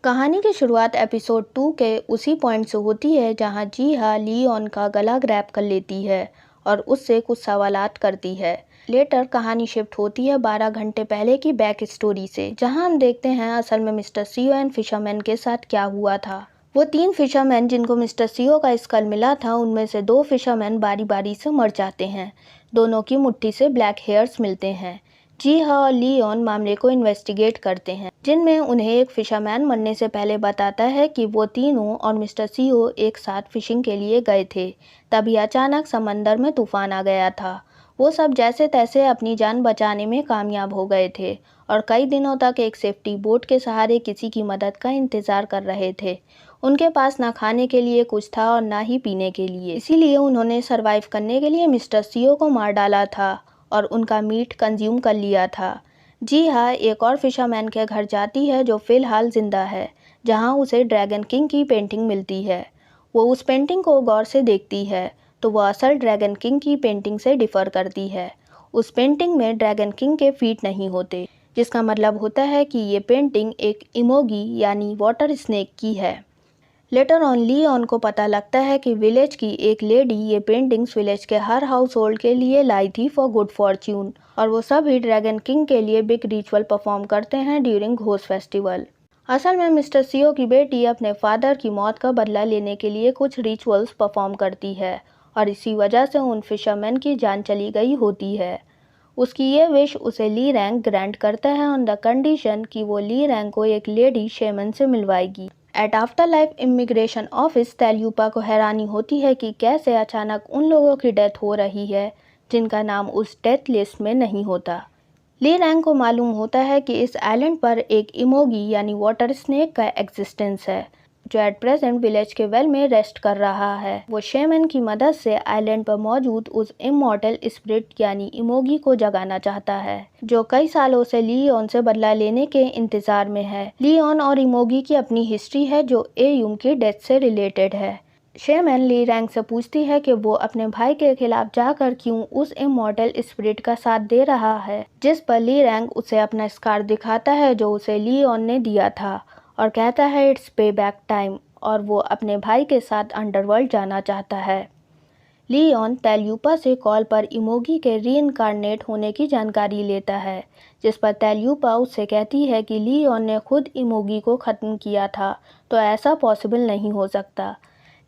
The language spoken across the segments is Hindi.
कहानी की शुरुआत एपिसोड 2 के उसी पॉइंट से होती है जहां जीहा लियोन का गला ग्रैब कर लेती है और उससे कुछ सवालात करती है। लेटर कहानी शिफ्ट होती है 12 घंटे पहले की बैक स्टोरी से, जहां हम देखते हैं असल में मिस्टर सीओ एंड फिशरमैन के साथ क्या हुआ था। वो 3 फिशरमैन जिनको मिस्टर सीओ का स्कल मिला था, उनमें से 2 फिशरमैन बारी बारी से मर जाते हैं। दोनों की मुट्ठी से ब्लैक हेयर्स मिलते हैं। जीहा और लियोन मामले को इन्वेस्टिगेट करते हैं, जिनमें उन्हें एक फिशरमैन मरने से पहले बताता है कि वो तीनों और मिस्टर सीओ एक साथ फिशिंग के लिए गए थे। तभी अचानक समंदर में तूफान आ गया था। वो सब जैसे तैसे अपनी जान बचाने में कामयाब हो गए थे और कई दिनों तक एक सेफ्टी बोट के सहारे किसी की मदद का इंतजार कर रहे थे। उनके पास ना खाने के लिए कुछ था और ना ही पीने के लिए, इसीलिए उन्होंने सरवाइव करने के लिए मिस्टर सीओ को मार डाला था और उनका मीट कंज्यूम कर लिया था। जीहा एक और फिशरमैन के घर जाती है जो फिलहाल जिंदा है, जहां उसे ड्रैगन किंग की पेंटिंग मिलती है। वो उस पेंटिंग को गौर से देखती है तो वह असल ड्रैगन किंग की पेंटिंग से डिफर करती है। उस पेंटिंग में ड्रैगन किंग के फीट नहीं होते, जिसका मतलब होता है कि ये पेंटिंग एक इमोगी यानी वाटर स्नेक की है। लेटर ऑन लियोन को पता लगता है कि विलेज की एक लेडी ये पेंटिंग्स विलेज के हर हाउस होल्ड के लिए लाई थी फॉर गुड फॉर्च्यून, और वो सभी ड्रैगन किंग के लिए बिग रिचुअल परफॉर्म करते हैं ड्यूरिंग घोस्ट फेस्टिवल। असल में मिस्टर सीओ की बेटी अपने फादर की मौत का बदला लेने के लिए कुछ रिचुअल्स परफॉर्म करती है और इसी वजह से उन फिशरमैन की जान चली गई होती है। उसकी ये विश उसे ली रैंक ग्रांट करता है ऑन द कंडीशन कि वो ली रैंक को एक लेडी शेमन से मिलवाएगी। At afterlife immigration office तेल्यूपा को हैरानी होती है कि कैसे अचानक उन लोगों की डेथ हो रही है जिनका नाम उस डेथ लिस्ट में नहीं होता। ली रैंक को मालूम होता है कि इस आइलैंड पर एक इमोगी यानी वाटर स्नेक का एग्जिस्टेंस है, जो एट प्रेजेंट विलेज के वेल में रेस्ट कर रहा है। वो शेमन की मदद से आइलैंड पर मौजूद उस इमॉर्टल स्पिरिट यानी इमोगी को जगाना चाहता है, जो कई सालों से लियोन से बदला लेने के इंतजार में है। लियोन और इमोगी की अपनी हिस्ट्री है जो एयुम की डेथ से रिलेटेड है। शेमन ली रैंक से पूछती है कि वो अपने भाई के खिलाफ जाकर क्यों उस इमॉर्टल स्पिरिट का साथ दे रहा है, जिस पर ली रैंक उसे अपना स्कार दिखाता है जो उसे लियोन ने दिया था और कहता है इट्स पे बैक टाइम, और वो अपने भाई के साथ अंडरवर्ल्ड जाना चाहता है। लियोन तेल्यूपा से कॉल पर इमोगी के रीइंकार्नेट होने की जानकारी लेता है, जिस पर तेल्यूपा उससे कहती है कि लियोन ने खुद इमोगी को ख़त्म किया था, तो ऐसा पॉसिबल नहीं हो सकता।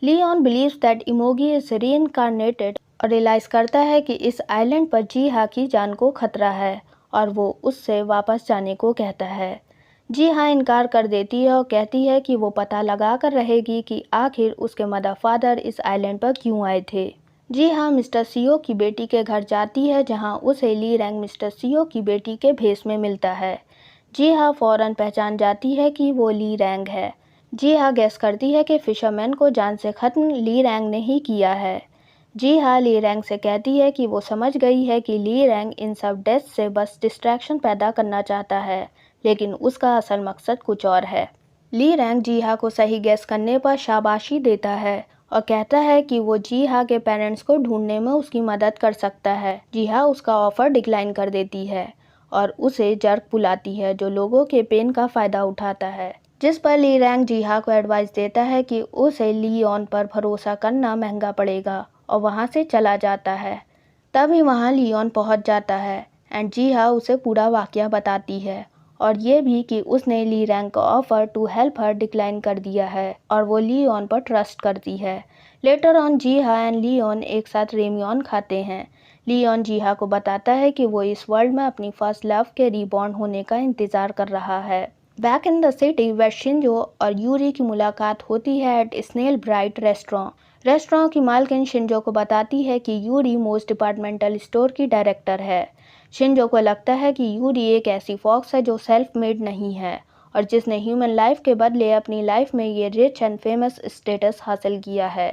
लियोन बिलीव्स दैट इमोगी इज रीइंकार्नेटेड और रियलाइज़ करता है कि इस आइलैंड पर जीहा की जान को खतरा है और वो उससे वापस जाने को कहता है। जीहा इनकार कर देती है और कहती है कि वो पता लगा कर रहेगी कि आखिर उसके मदर फादर इस आइलैंड पर क्यों आए थे। जीहा मिस्टर सीओ की बेटी के घर जाती है, जहां उसे ली रैंक मिस्टर सीओ की बेटी के भेष में मिलता है। जीहा फौरन पहचान जाती है कि वो ली रैंक है। जीहा गैस करती है कि फिशरमैन को जान से ख़त्म ली रैंक ने ही किया है। जीहा ली रैंक से कहती है कि वो समझ गई है कि ली रैंक इन सब डेथ से बस डिस्ट्रैक्शन पैदा करना चाहता है, लेकिन उसका असल मकसद कुछ और है। ली रैंक जीहा को सही गैस करने पर शाबाशी देता है और कहता है कि वो जीहा के पेरेंट्स को ढूंढने में उसकी मदद कर सकता है। जीहा उसका ऑफर डिक्लाइन कर देती है और उसे जर्क बुलाती है, जो लोगों के पेन का फ़ायदा उठाता है, जिस पर ली रैंक जीहा को एडवाइस देता है कि उसे लियोन पर भरोसा करना महंगा पड़ेगा और वहाँ से चला जाता है। तभी वहाँ लियोन पहुँच जाता है एंड जीहा उसे पूरा वाक़या बताती है और ये भी कि उसने ली रैंक का offer to help her decline कर दिया है और वो लियोन पर ट्रस्ट करती है। लेटर ऑन जीहा एंड लियोन एक साथ रेमियन खाते हैं। लियोन जीहा को बताता है कि वो इस वर्ल्ड में अपनी फर्स्ट लव के रीबॉर्न होने का इंतज़ार कर रहा है। Back in the city where Shinzo और यूरी की मुलाकात होती है एट स्नेल ब्राइट रेस्टोरेंट की मालकिन शिंजो को बताती है कि यूरी मोस्ट डिपार्टमेंटल स्टोर की डायरेक्टर है। शिंजो को लगता है कि यूरी एक ऐसी फॉक्स है जो सेल्फ मेड नहीं है और जिसने ह्यूमन लाइफ के बदले अपनी लाइफ में ये रिच एंड फेमस स्टेटस हासिल किया है।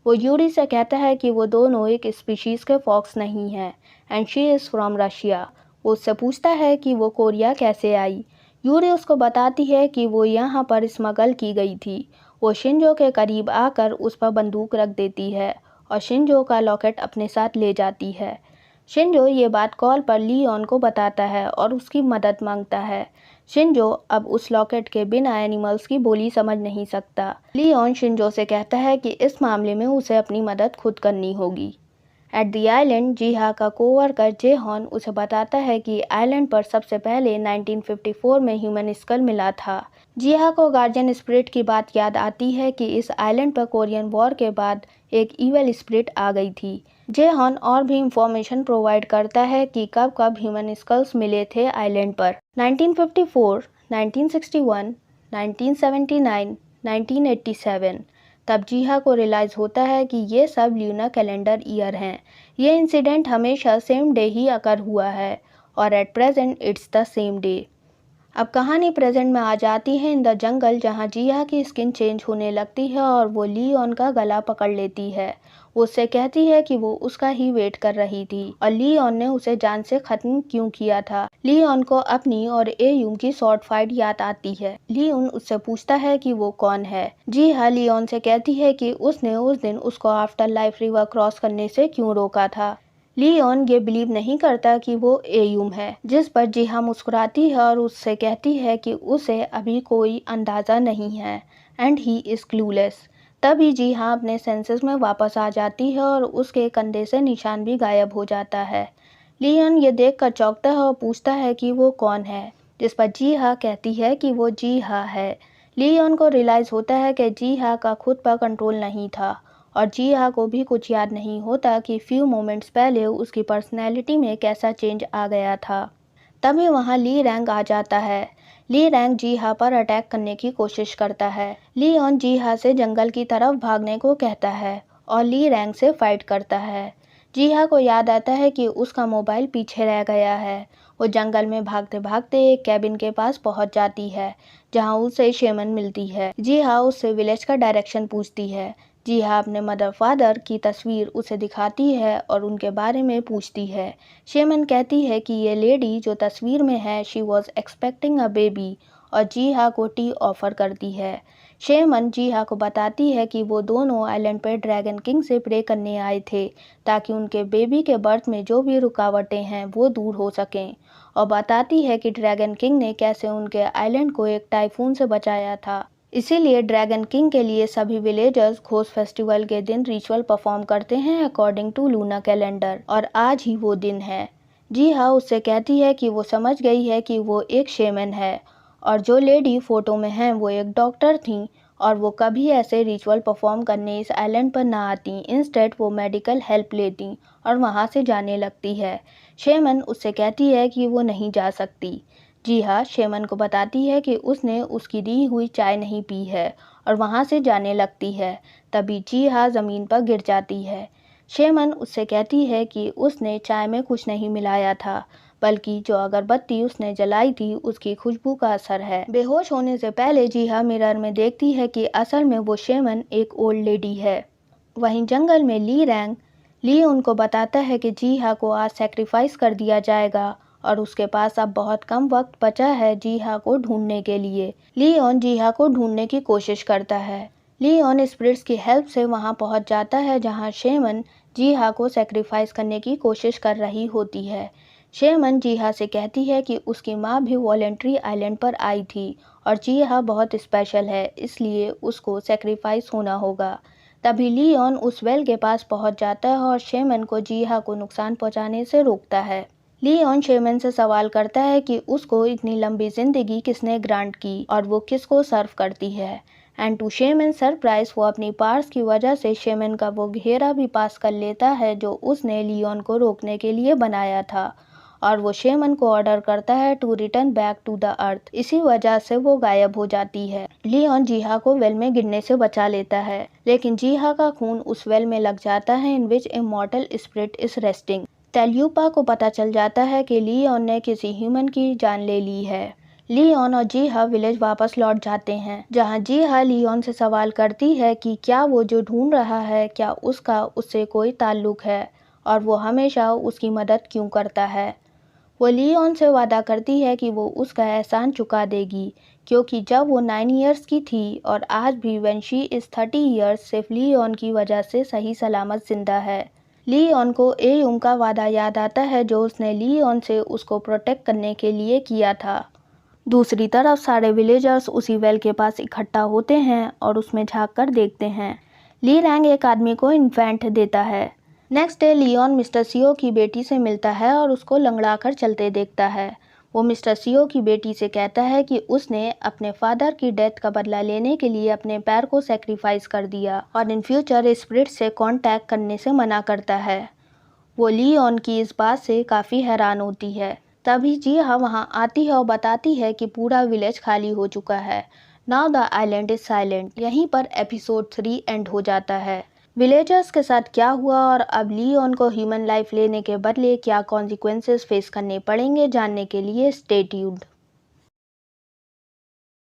वो यूरी से कहता है कि वो दोनों एक स्पीशीज़ के फॉक्स नहीं हैं and she is from Russia. वो उससे पूछता है कि वो कोरिया कैसे आई। यूरी उसको बताती है कि वो यहाँ पर स्मगल की गई थी। वो शिंजो के करीब आकर उस पर बंदूक रख देती है और शिंजो का लॉकेट अपने साथ ले जाती है। शिंजो ये बात कॉल पर लियोन को बताता है और उसकी मदद मांगता है। शिंजो अब उस लॉकेट के बिना एनिमल्स की बोली समझ नहीं सकता। लियोन शिंजो से कहता है कि इस मामले में उसे अपनी मदद खुद करनी होगी। एट द आइलैंड जीहा का कोवर्कर जेहॉन उसे बताता है कि आइलैंड पर सबसे पहले 1954 में ह्यूमन स्कल मिला था। जीहा को गार्जियन स्पिरिट की बात याद आती है कि इस आइलैंड पर कोरियन वॉर के बाद एक ईवल स्पिरिट आ गई थी। जेहॉन और भी इंफॉर्मेशन प्रोवाइड करता है कि कब कब ह्यूमन स्कल्स मिले थे आइलैंड पर। 1954, 1961, 1979, 1987। तब जीहा को रियलाइज़ होता है कि ये सब ल्यूनर कैलेंडर ईयर हैं। ये इंसिडेंट हमेशा सेम डे ही अकर हुआ है और at present it's the same day. अब कहानी प्रेजेंट में आ जाती है इन द जंगल, जहाँ जीहा की स्किन चेंज होने लगती है और वो लियोन का गला पकड़ लेती है। वो उससे कहती है कि वो उसका ही वेट कर रही थी और लियोन ने उसे जान से खत्म क्यों किया था। लियोन को अपनी और एयूम की शॉर्ट फाइट याद आती है। लियोन उससे पूछता है कि वो कौन है। जीहा लियोन से कहती है कि उसने उस दिन उसको आफ्टर लाइफ रिवर क्रॉस करने से क्यों रोका था। लियोन ये बिलीव नहीं करता कि वो एयूम है, जिस पर जीहा मुस्कुराती है और उससे कहती है कि उसे अभी कोई अंदाज़ा नहीं है एंड ही इज़ क्लूलेस। तभी जीहा अपने सेंसेस में वापस आ जाती है और उसके कंधे से निशान भी गायब हो जाता है। लियोन ये देखकर चौंकता है और पूछता है कि वो कौन है, जिस पर जीहा कहती है कि वो जीहा है। लियोन को रियलाइज़ होता है कि जीहा का खुद पर कंट्रोल नहीं था और जीहा को भी कुछ याद नहीं होता कि फ्यू मोमेंट्स पहले उसकी पर्सनैलिटी में कैसा चेंज आ गया था। तभी वहाँ ली रैंग आ जाता है। ली रैंग जीहा पर अटैक करने की कोशिश करता है। लियोन जीहा से जंगल की तरफ भागने को कहता है और ली रैंग से फाइट करता है। जीहा को याद आता है कि उसका मोबाइल पीछे रह गया है। वो जंगल में भागते भागते एक कैबिन के पास पहुंच जाती है, जहां उसे शेमन मिलती है। जीहा उससे विलेज का डायरेक्शन पूछती है। जीहा अपने मदर फादर की तस्वीर उसे दिखाती है और उनके बारे में पूछती है। शेमन कहती है कि ये लेडी जो तस्वीर में है she was expecting a baby और जीहा को टी ऑफर करती है। शेमन जीहा को बताती है कि वो दोनों आइलैंड पर ड्रैगन किंग से प्रे करने आए थे ताकि उनके बेबी के बर्थ में जो भी रुकावटें हैं वो दूर हो सकें, और बताती है कि ड्रैगन किंग ने कैसे उनके आइलैंड को एक टाइफून से बचाया था। इसीलिए ड्रैगन किंग के लिए सभी विलेजर्स घोस्ट फेस्टिवल के दिन रिचुअल परफॉर्म करते हैं अकॉर्डिंग टू लूना कैलेंडर, और आज ही वो दिन है। जीहा उससे कहती है कि वो समझ गई है कि वो एक शेमन है और जो लेडी फोटो में है वो एक डॉक्टर थी और वो कभी ऐसे रिचुअल परफॉर्म करने इस आइलैंड पर ना आती। इंस्टेड वो मेडिकल हेल्प लेती और वहाँ से जाने लगती है। शेमन उससे कहती है कि वो नहीं जा सकती। जीहा शेमन को बताती है कि उसने उसकी दी हुई चाय नहीं पी है और वहाँ से जाने लगती है। तभी जीहा ज़मीन पर गिर जाती है। शेमन उससे कहती है कि उसने चाय में कुछ नहीं मिलाया था, बल्कि जो अगरबत्ती उसने जलाई थी उसकी खुशबू का असर है। बेहोश होने से पहले जीहा मिरर में देखती है कि असल में वो शेमन एक ओल्ड लेडी है। वहीं जंगल में ली रैंग ली उनको बताता है कि जीहा को आज सेक्रीफाइस कर दिया जाएगा और उसके पास अब बहुत कम वक्त बचा है जीहा को ढूंढने के लिए। लियोन जीहा को ढूंढने की कोशिश करता है। लियोन स्पिरिट्स की हेल्प से वहां पहुंच जाता है जहां शेमन जीहा को सेक्रीफाइस करने की कोशिश कर रही होती है। शेमन जीहा से कहती है कि उसकी माँ भी वॉलेंट्री आइलैंड पर आई थी और जीहा बहुत स्पेशल है, इसलिए उसको सेक्रीफाइस होना होगा। तभी लियोन उस वेल के पास पहुंच जाता है और शेमन को जीहा को नुकसान पहुंचाने से रोकता है। लियोन शेमन से सवाल करता है कि उसको इतनी लंबी जिंदगी किसने ग्रांट की और वो किसको सर्व करती है। एंड टू शेमन सरप्राइज वो अपनी पार्स की वजह से शेमन का वो घेरा भी पास कर लेता है जो उसने लियोन को रोकने के लिए बनाया था, और वो शेमन को ऑर्डर करता है to return back to the earth. इसी वजह से वो गायब हो जाती है। लियोन जीहा को वेल में गिरने से बचा लेता है, लेकिन जीहा का खून उस वेल में लग जाता है इन विच इमॉर्टल स्पिरिट इज रेस्टिंग। तेल्यूपा को पता चल जाता है कि लियोन ने किसी ह्यूमन की जान ले ली है। लियोन और जीहा विलेज वापस लौट जाते हैं, जहां जीहा लियोन से सवाल करती है कि क्या वो जो ढूंढ रहा है क्या उसका उससे कोई ताल्लुक है और वो हमेशा उसकी मदद क्यों करता है। वो लियोन से वादा करती है कि वो उसका एहसान चुका देगी, क्योंकि जब वो 9 ईयर्स की थी और आज भी व्हेन शी इज़ 30 ईयर्स सिर्फ लियोन की वजह से सही सलामत जिंदा है। लियोन को एयूम का वादा याद आता है जो उसने लियोन से उसको प्रोटेक्ट करने के लिए किया था। दूसरी तरफ सारे विलेजर्स उसी वेल के पास इकट्ठा होते हैं और उसमें झांक कर देखते हैं। ली रैंग एक आदमी को इन्फेंट देता है। Next day Leon mister C O की बेटी से मिलता है और उसको लंगड़ा कर चलते देखता है। वो मिस्टर सीओ की बेटी से कहता है कि उसने अपने फादर की डेथ का बदला लेने के लिए अपने पैर को सेक्रीफाइस कर दिया और इन फ्यूचर स्पिरिट से कांटेक्ट करने से मना करता है। वो लियोन की इस बात से काफ़ी हैरान होती है। तभी जिहा वहाँ आती है और बताती है कि पूरा विलेज खाली हो चुका है। Now the island is silent. यहीं पर एपिसोड 3 एंड हो जाता है। विलेजर्स के साथ क्या हुआ और अब लियोन को ह्यूमन लाइफ लेने के बदले क्या कॉन्सिक्वेंसेस फेस करने पड़ेंगे जानने के लिए स्टे ट्यून्ड।